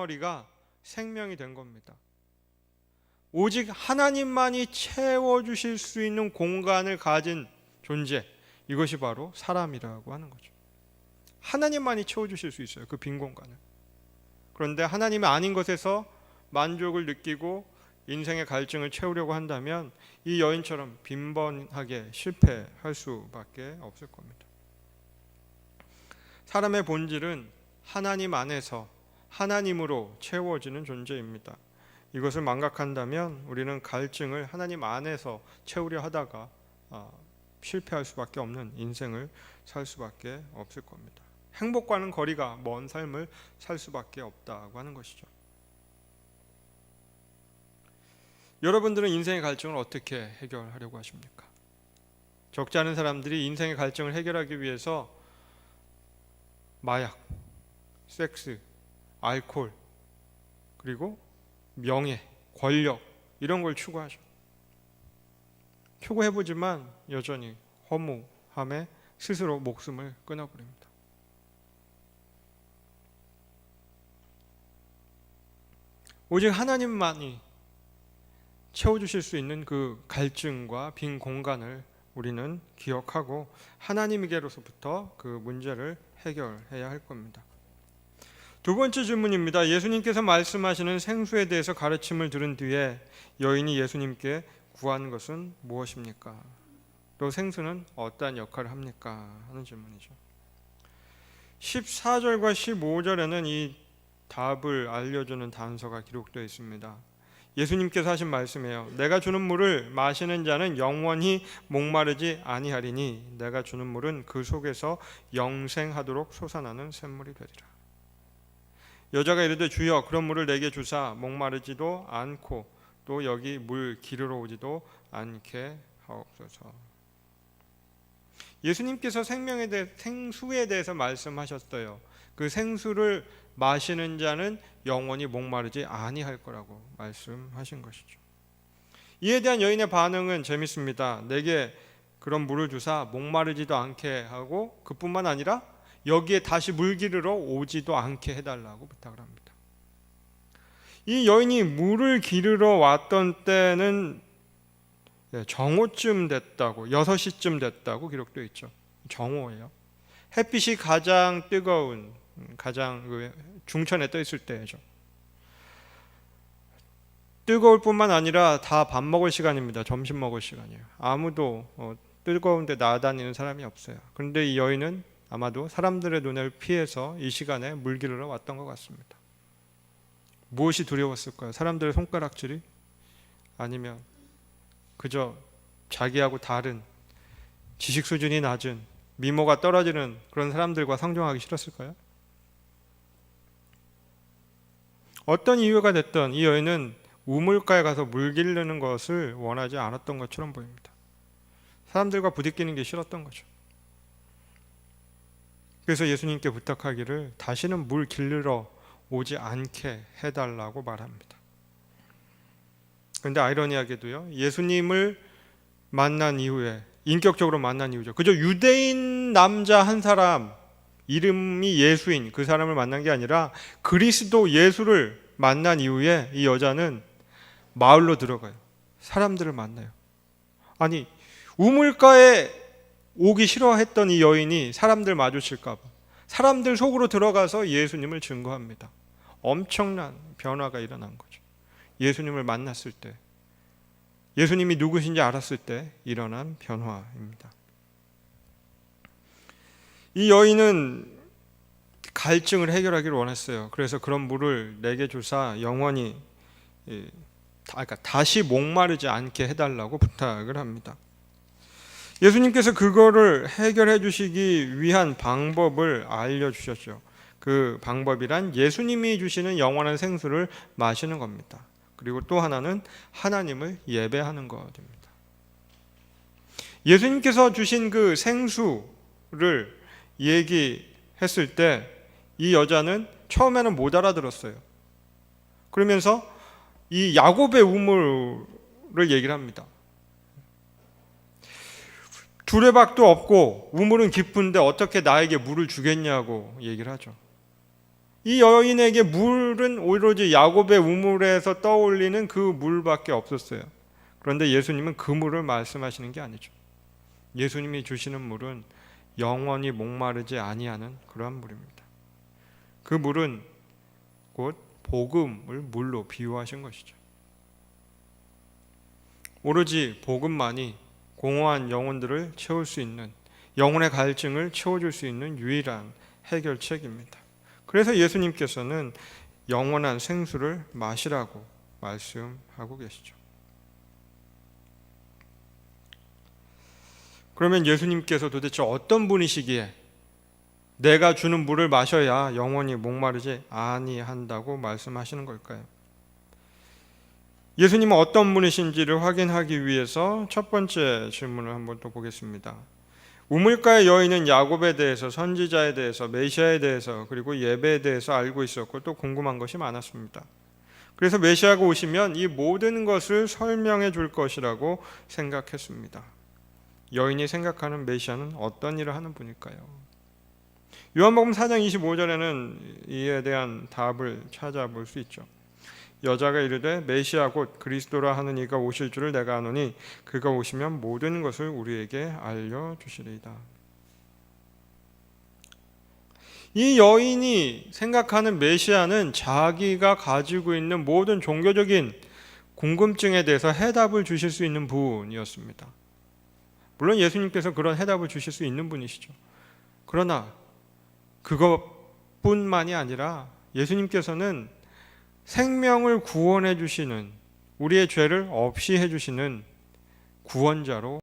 덩어리가 생명이 된 겁니다. 오직 하나님만이 채워주실 수 있는 공간을 가진 존재, 이것이 바로 사람이라고 하는 거죠. 하나님만이 채워주실 수 있어요, 그 빈 공간을. 그런데 하나님이 아닌 것에서 만족을 느끼고 인생의 갈증을 채우려고 한다면 이 여인처럼 빈번하게 실패할 수밖에 없을 겁니다. 사람의 본질은 하나님 안에서 하나님으로 채워지는 존재입니다. 이것을 망각한다면 우리는 갈증을 하나님 안에서 채우려 하다가 실패할 수밖에 없는 인생을 살 수밖에 없을 겁니다. 행복과는 거리가 먼 삶을 살 수밖에 없다고 하는 것이죠. 여러분들은 인생의 갈증을 어떻게 해결하려고 하십니까? 적지 않은 사람들이 인생의 갈증을 해결하기 위해서 마약, 섹스, 알코올, 그리고 명예, 권력 이런 걸 추구하죠. 추구해보지만 여전히 허무함에 스스로 목숨을 끊어버립니다. 오직 하나님만이 채워주실 수 있는 그 갈증과 빈 공간을 우리는 기억하고 하나님에게로부터 그 문제를 해결해야 할 겁니다. 두 번째 질문입니다. 예수님께서 말씀하시는 생수에 대해서 가르침을 들은 뒤에 여인이 예수님께 구한 것은 무엇입니까? 또 생수는 어떠한 역할을 합니까? 하는 질문이죠. 14절과 15절에는 이 답을 알려주는 단서가 기록되어 있습니다. 예수님께서 하신 말씀이에요. 내가 주는 물을 마시는 자는 영원히 목마르지 아니하리니 내가 주는 물은 그 속에서 영생하도록 솟아나는 샘물이 되리라. 여자가 이르되 주여 그런 물을 내게 주사 목마르지도 않고 또 여기 물 기르러 오지도 않게 하옵소서. 예수님께서 생수에 대해서 말씀하셨어요. 그 생수를 마시는 자는 영원히 목마르지 아니할 거라고 말씀하신 것이죠. 이에 대한 여인의 반응은 재밌습니다. 내게 그런 물을 주사 목마르지도 않게 하고 그뿐만 아니라 여기에 다시 물 기르러 오지도 않게 해달라고 부탁을 합니다. 이 여인이 물을 기르러 왔던 때는 정오쯤 됐다고, 6시쯤 됐다고 기록되어 있죠. 정오예요. 햇빛이 가장 뜨거운, 가장 중천에 떠 있을 때죠. 뜨거울 뿐만 아니라 다 밥 먹을 시간입니다. 점심 먹을 시간이에요. 아무도 뜨거운데 나다니는 사람이 없어요. 그런데 이 여인은 아마도 사람들의 눈을 피해서 이 시간에 물 기르러 왔던 것 같습니다. 무엇이 두려웠을까요? 사람들의 손가락질이? 아니면 그저 자기하고 다른 지식 수준이 낮은 미모가 떨어지는 그런 사람들과 상종하기 싫었을까요? 어떤 이유가 됐든 이 여인은 우물가에 가서 물 기르는 것을 원하지 않았던 것처럼 보입니다. 사람들과 부딪히는 게 싫었던 거죠. 그래서 예수님께 부탁하기를 다시는 물 기르러 오지 않게 해달라고 말합니다. 그런데 아이러니하게도요, 예수님을 만난 이후에, 인격적으로 만난 이후죠. 그저 유대인 남자 한 사람, 이름이 예수인 그 사람을 만난 게 아니라 그리스도 예수를 만난 이후에 이 여자는 마을로 들어가요. 사람들을 만나요. 아니, 우물가에 오기 싫어했던 이 여인이 사람들 마주칠까 봐 사람들 속으로 들어가서 예수님을 증거합니다. 엄청난 변화가 일어난 거죠. 예수님을 만났을 때, 예수님이 누구신지 알았을 때 일어난 변화입니다. 이 여인은 갈증을 해결하기를 원했어요. 그래서 그런 물을 내게 주사 영원히 다시 목마르지 않게 해달라고 부탁을 합니다. 예수님께서 그거를 해결해 주시기 위한 방법을 알려주셨죠. 그 방법이란 예수님이 주시는 영원한 생수를 마시는 겁니다. 그리고 또 하나는 하나님을 예배하는 것입니다. 예수님께서 주신 그 생수를 얘기했을 때 이 여자는 처음에는 못 알아들었어요. 그러면서 이 야곱의 우물을 얘기를 합니다. 두레박도 없고 우물은 깊은데 어떻게 나에게 물을 주겠냐고 얘기를 하죠. 이 여인에게 물은 오로지 야곱의 우물에서 떠올리는 그 물밖에 없었어요. 그런데 예수님은 그 물을 말씀하시는 게 아니죠. 예수님이 주시는 물은 영원히 목마르지 아니하는 그러한 물입니다. 그 물은 곧 복음을 물로 비유하신 것이죠. 오로지 복음만이 공허한 영혼들을 채울 수 있는, 영혼의 갈증을 채워줄 수 있는 유일한 해결책입니다. 그래서 예수님께서는 영원한 생수를 마시라고 말씀하고 계시죠. 그러면 예수님께서 도대체 어떤 분이시기에 내가 주는 물을 마셔야 영원히 목마르지 아니한다고 말씀하시는 걸까요? 예수님은 어떤 분이신지를 확인하기 위해서 첫 번째 질문을 한번 또 보겠습니다. 우물가의 여인은 야곱에 대해서, 선지자에 대해서, 메시아에 대해서, 그리고 예배에 대해서 알고 있었고 또 궁금한 것이 많았습니다. 그래서 메시아가 오시면 이 모든 것을 설명해 줄 것이라고 생각했습니다. 여인이 생각하는 메시아는 어떤 일을 하는 분일까요? 요한복음 4장 25절에는 이에 대한 답을 찾아볼 수 있죠. 여자가 이르되 메시아 곧 그리스도라 하는 이가 오실 줄을 내가 아노니 그가 오시면 모든 것을 우리에게 알려주시리이다. 이 여인이 생각하는 메시아는 자기가 가지고 있는 모든 종교적인 궁금증에 대해서 해답을 주실 수 있는 분이었습니다. 물론 예수님께서 그런 해답을 주실 수 있는 분이시죠. 그러나 그것뿐만이 아니라 예수님께서는 생명을 구원해 주시는, 우리의 죄를 없이 해 주시는 구원자로